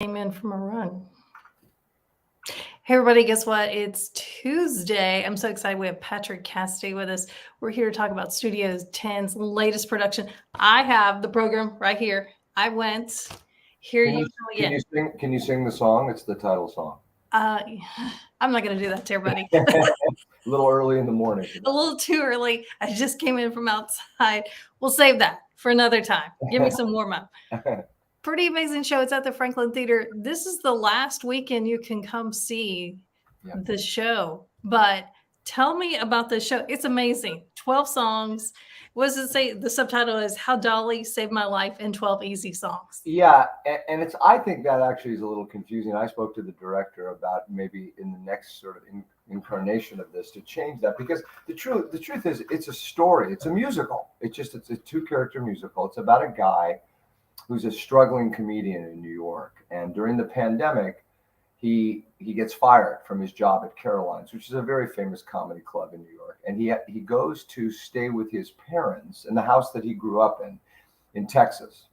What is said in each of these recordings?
Came in from a run. Hey, everybody, guess what? It's Tuesday. I'm so excited. We have Patrick Cassidy with us. We're here to talk about Studio Tenn's latest production. I have the program right here. I went. Here Can you you go can again. you sing can you sing the song? It's the title song. Uh, I'm not going to do that to everybody. A little early in the morning for A little that too early. I just came in from outside. We'll save that for another time. Give me some warm up. one. Pretty amazing show. It's at the Franklin Theater. This is the last weekend you can come see Yeah. the show. But tell me about the show. It's amazing. 12 songs. What does it say? The subtitle is How Dolly Saved My Life in 12 Easy Songs. Yeah, and it's I think that actually is a little confusing. I spoke to the director about maybe in the next sort of incarnation of this to change that because the truth is it's a story. It's a musical. It's a two-character musical. It's about a guy who's a struggling comedian in New York, and during the pandemic he gets fired from his job at Caroline's, which is a very famous comedy club in New York, and he goes to stay with his parents in the house that he grew up in Texas.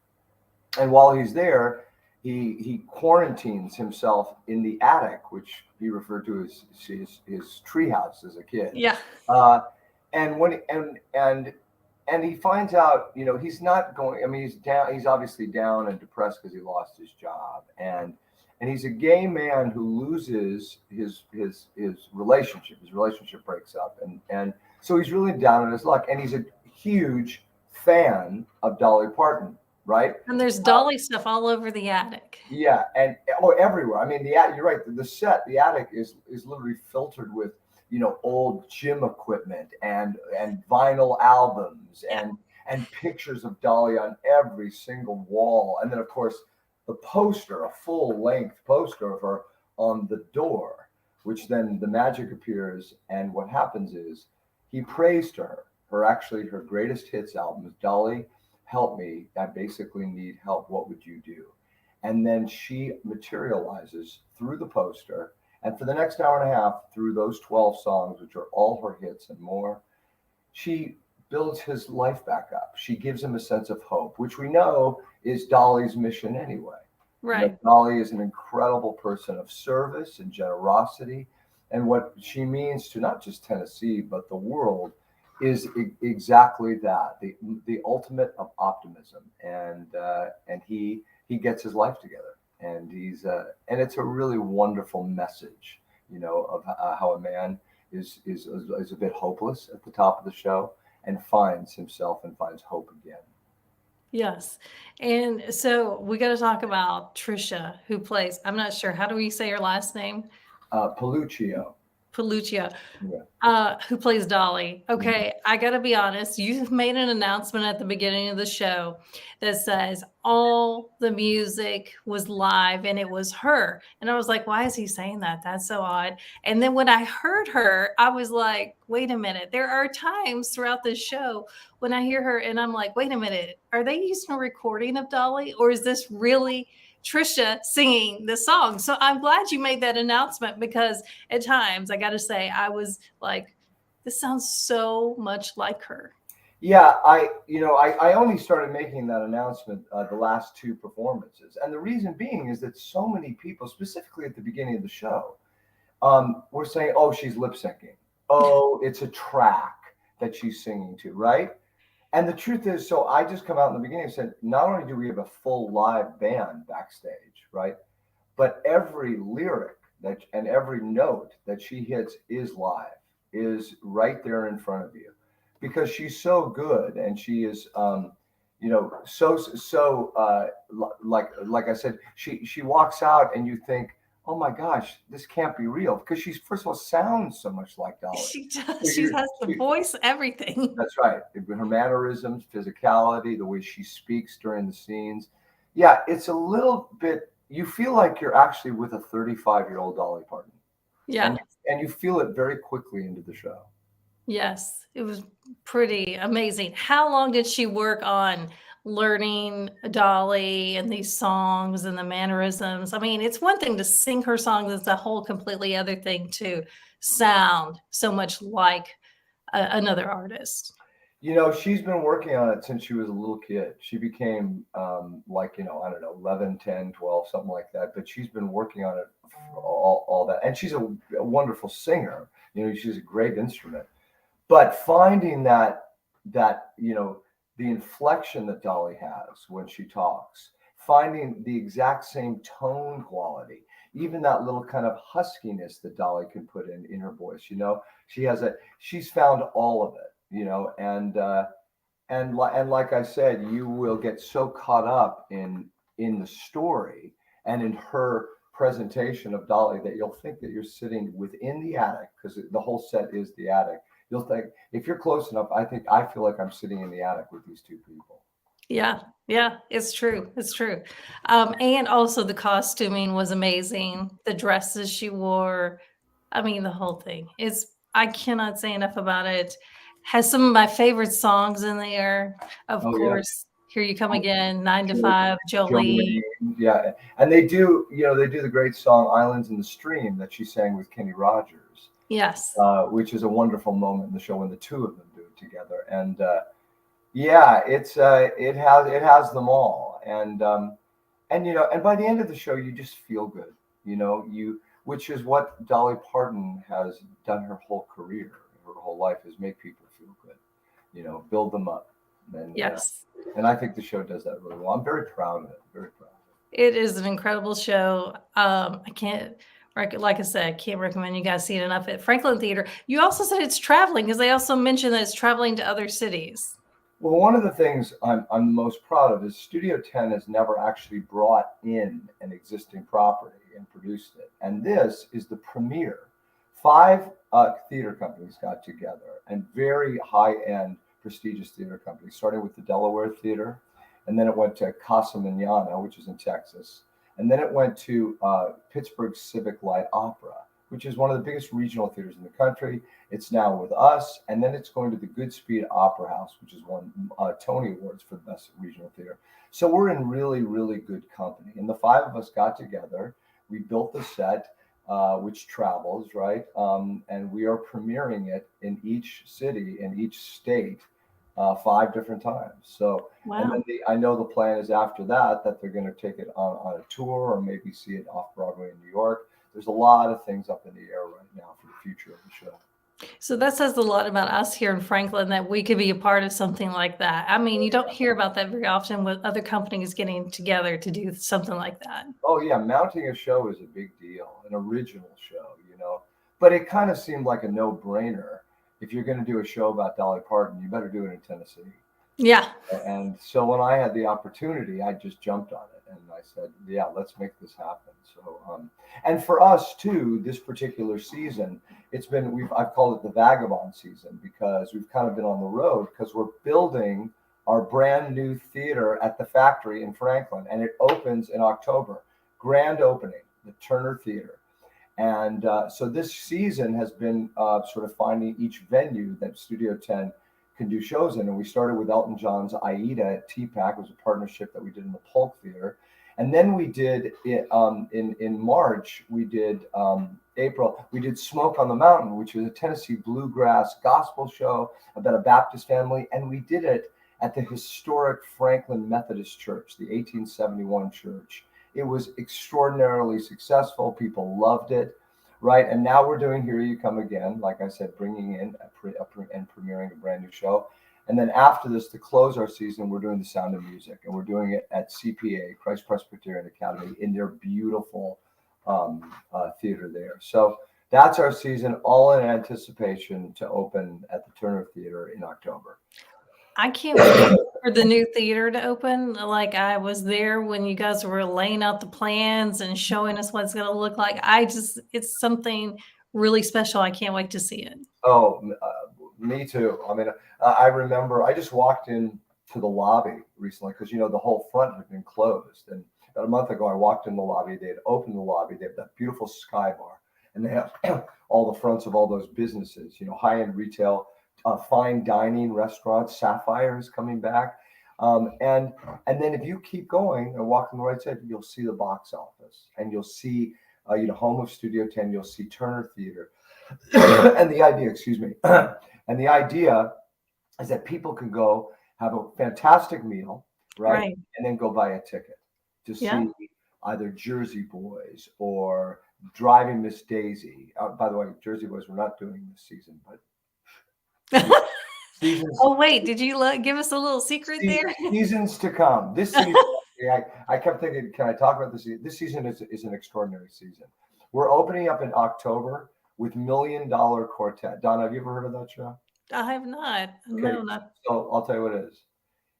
And while he's there, he quarantines himself in the attic, which he referred to as his treehouse as a kid. Yeah. Uh, and when and he finds out, he's not going. I mean, he's down. He's obviously down and depressed because he lost his job, and he's a gay man who loses his relationship. His relationship breaks up, and so he's really down on his luck. And he's a huge fan of Dolly Parton, right? And there's Dolly stuff all over the attic. Yeah, and everywhere. I mean, you're right. The attic is literally filtered with old gym equipment and vinyl albums and pictures of Dolly on every single wall, and then of course the poster, a full length poster of her on the door, which then the magic appears, and what happens is he prays to her. Her greatest hits album is Dolly, help me. I basically need help. What would you do? And then she materializes through the poster. And for the next hour and a half, through those 12 songs, which are all her hits and more, she builds his life back up. She gives him a sense of hope, which we know is Dolly's mission anyway. Right. Dolly is an incredible person of service and generosity. And what she means to not just Tennessee, but the world is exactly that, the ultimate of optimism. And he gets his life together. And it's a really wonderful message, of how a man is a bit hopeless at the top of the show and finds himself and finds hope again. Yes. And so we got to talk about Trisha, who plays, I'm not sure, how do we say her last name? Paluccio. Paluccia, Yeah. who plays Dolly. Mhm. Okay, I got to be honest. You've made an announcement at the beginning of the show that says all the music was live and it was her. And I was like, why is he saying that? That's so odd. And then when I heard her, I was like, wait a minute. There are times throughout this show when I hear her and I'm like, wait a minute. Are they using a recording of Dolly or is this really Trisha singing the song? So I'm glad you made that announcement because at times I got to say I was like, this sounds so much like her. Yeah, I only started making that announcement the last two performances, and the reason being is that so many people, specifically at the beginning of the show, were saying, "Oh, she's lip syncing. Oh, it's a track that she's singing to, right?" And the truth is, so I just come out in the beginning and said, not only do we have a full live band backstage, right, but every lyric that and every note that she hits is live, is right there in front of you, because she's so good and she is, like I said, she walks out and you think, oh my gosh, this can't be real, because she's, first of all, sounds so much like Dolly. She So does. She has the voice, everything. that's right. Her mannerisms, physicality, the way she speaks during the scenes. Yeah, it's a little bit, you feel like you're actually with a 35-year-old Dolly Parton. Yeah. And you feel it very quickly into the show. Yes. It was pretty amazing. How long did she work on learning Dolly and these songs and the mannerisms? I mean, it's one thing to sing her songs, it's a whole completely other thing to sound so much like another artist. She's been working on it since she was a little kid. She became like, I don't know, 11, 10, 12, something like that. But she's been working on it for all that. And she's a wonderful singer. She's a great instrument. But finding that the inflection that Dolly has when she talks, finding the exact same tone quality, even that little kind of huskiness that Dolly can put in her voice, she's found all of it, and like I said, you will get so caught up in the story and in her presentation of Dolly that you'll think that you're sitting within the attic, because the whole set is the attic. You'll think, if you're close enough, I feel like I'm sitting in the attic with these two people. Yeah, yeah, it's true. It's true. And also the costuming was amazing. The dresses she wore, I mean, the whole thing. I cannot say enough about it. Has some of my favorite songs in there. Of Oh yeah, course, Here You Come Again, 9 to 5, Jolene. Jolene, yeah, and they do the great song "Islands in the Stream" that she sang with Kenny Rogers, Yes. which is a wonderful moment in the show when the two of them do it together. And yeah, it has them all, and by the end of the show, you just feel good, which is what Dolly Parton has done her whole career, her whole life, is make people feel good, build them up, and uh, Yes. and I think the show does that really well. I'm very proud of it, very proud of It is an incredible show. I can't like I said, I can't recommend you guys see it enough at Franklin Theater. You also said it's traveling because they also mentioned that it's traveling to other cities. Well, one of the things I'm most proud of is Studio Tenn has never actually brought in an existing property and produced it. And this is the premiere. Five theater companies got together, and very high-end, prestigious theater companies, starting with the Delaware Theater, and then it went to Casa Manana, which is in Texas, and then it went to Pittsburgh Civic Light Opera, which is one of the biggest regional theaters in the country. It's now with us, and then it's going to the Goodspeed Opera House, which has won Tony Awards for the best regional theater. So we're in really, really good company. And the five of us got together. We built the set, which travels, right? And we are premiering it in each city, in each state, five different times. So, and then Wow. I know the plan is after that they're going to take it on a tour, or maybe see it off Broadway in New York. There's a lot of things up in the air right now for the future of the show. So that says a lot about us here in Franklin that we could be a part of something like that. I mean, you don't hear about that very often with other companies getting together to do something like that. Oh yeah, mounting a show is a big deal, an original show. But it kind of seemed like a no-brainer. If you're going to do a show about Dolly Parton, you better do it in Tennessee. Yeah. And so when I had the opportunity, I just jumped on it, and I said, "Yeah, let's make this happen." So, and for us too, this particular season, I've called it the Vagabond season, because we've kind of been on the road, because we're building our brand new theater at the Factory in Franklin, and it opens in October. Grand opening, the Turner Theater. And so this season has been sort of finding each venue that Studio Tenn can do shows in. And we started with Elton John's Aida at TPAC. It was a partnership that we did in the Polk Theater. And then we did it in March, April, we did Smoke on the Mountain, which was a Tennessee bluegrass gospel show about a Baptist family. And we did it at the historic Franklin Methodist Church, the 1871 church. It was extraordinarily successful. People loved it, right? And now we're doing Here You Come Again, like I said, bringing in and premiering a brand new show. And then after this, to close our season, we're doing The Sound of Music, and we're doing it at CPA, Christ Presbyterian Academy, in their beautiful theater there. So that's our season, all in anticipation to open at the Turner Theater in October. I can't wait for the new theater to open. Like, I was there when you guys were laying out the plans and showing us what it's gonna look like. It's something really special. I can't wait to see it. Oh, me too. I mean, I remember I just walked in to the lobby recently, because the whole front had been closed. And about a month ago, I walked in the lobby. They had opened the lobby. They have that beautiful sky bar, and they have all the fronts of all those businesses. High-end retail, fine dining restaurants. Sapphire is coming back, and then if you keep going and walk on the right side, you'll see the box office, and you'll see home of Studio Tenn. You'll see Turner Theater, and the idea, excuse me, and the idea is that people can go have a fantastic meal, right? Right. And then go buy a ticket to Yeah. see either Jersey Boys or Driving Miss Daisy. By the way, Jersey Boys we're not doing this season, but seasons Oh, wait, did you give us a little secret there? seasons to come. This season, I kept thinking, can I talk about this? This season is an extraordinary season. We're opening up in October with Million Dollar Quartet. Donna, have you ever heard of that show? I have not. Okay, No, not. so I'll tell you what it is.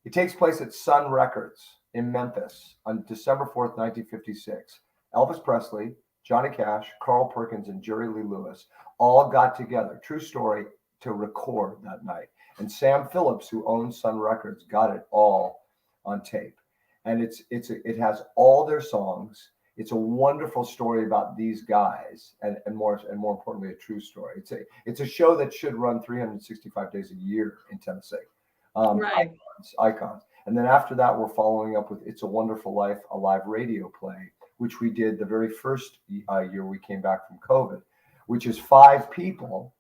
It takes place at Sun Records in Memphis on December 4th, 1956. Elvis Presley, Johnny Cash, Carl Perkins, and Jerry Lee Lewis all got together, true story, to record that night. And Sam Phillips, who owns Sun Records, got it all on tape. And it has all their songs. It's a wonderful story about these guys, and more importantly, a true story. It's a show that should run 365 days a year in Tennessee. Right. Icons. And then after that, we're following up with It's a Wonderful Life, a live radio play, which we did the very first year we came back from COVID, which is 5 people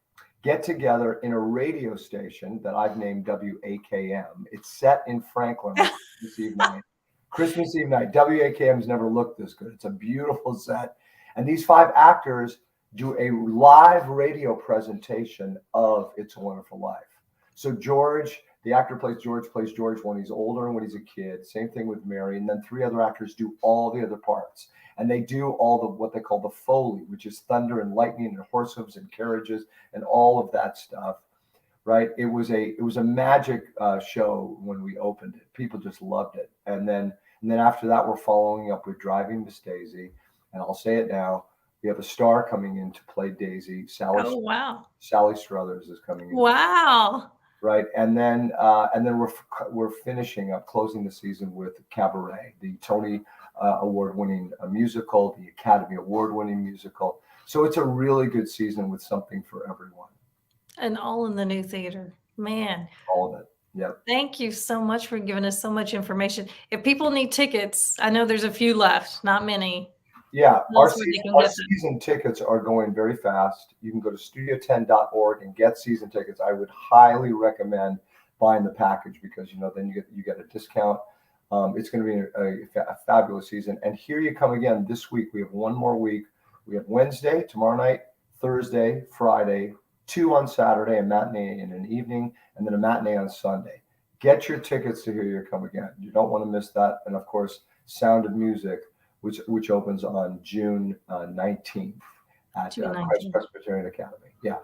get together in a radio station that I've named WAKM. It's set in Franklin on Christmas Eve night. Christmas Eve night. WAKM's never looked this good. It's a beautiful set. And these 5 actors do a live radio presentation of It's a Wonderful Life. So George, the actor plays George when he's older and when he's a kid. Same thing with Mary. And then 3 other actors do all the other parts. And they do all the what they call the Foley, which is thunder and lightning and horse hooves and carriages and all of that stuff. Right? It was a magic show when we opened it. People just loved it. And then after that, we're following up with Driving Miss Daisy. And I'll say it now. We have a star coming in to play Daisy. Oh, wow. Sally Struthers is coming in. Wow. Right, and then we're finishing up, closing the season with Cabaret, the Tony Award-winning musical, the Academy Award-winning musical. So it's a really good season with something for everyone. And all in the new theater. Man. All of it. Yep. Thank you so much for giving us so much information. If people need tickets, I know there's a few left, not many. Yeah, our Our season tickets are going very fast. You can go to studiotenn.org and get season tickets. I would highly recommend buying the package because then you get a discount. It's going to be a fabulous season. And here you come again this week. We have one more week. We have Wednesday, tomorrow night, Thursday, Friday, 2 on Saturday, a matinee and an evening, and then a matinee on Sunday. Get your tickets to Here You Come Again. You don't want to miss that. And of course, Sound of Music, which opens on June 19th at Christ Presbyterian Academy. Yeah.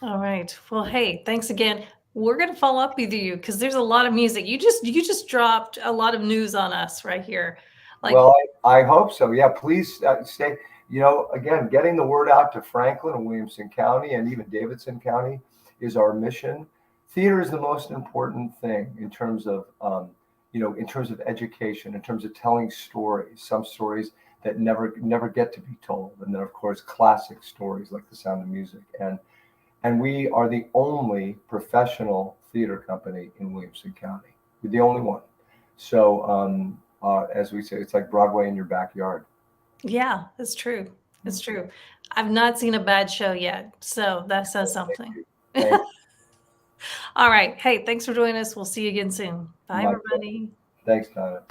All right. Well, hey, thanks again. We're going to follow up with you because there's a lot of music. You just dropped a lot of news on us right here. Well, I hope so. Yeah, please stay. Again, getting the word out to Franklin and Williamson County and even Davidson County is our mission. Theater is the most important thing in terms of in terms of education, in terms of telling stories, some stories that never get to be told. And then, of course, classic stories like The Sound of Music. And we are the only professional theater company in Williamson County. We're the only one. So, as we say, it's like Broadway in your backyard. Yeah, it's true. It's true. I've not seen a bad show yet. So that says something. Thank you. All right. Hey, thanks for joining us. We'll see you again soon. Bye, everybody. Thanks, Donna.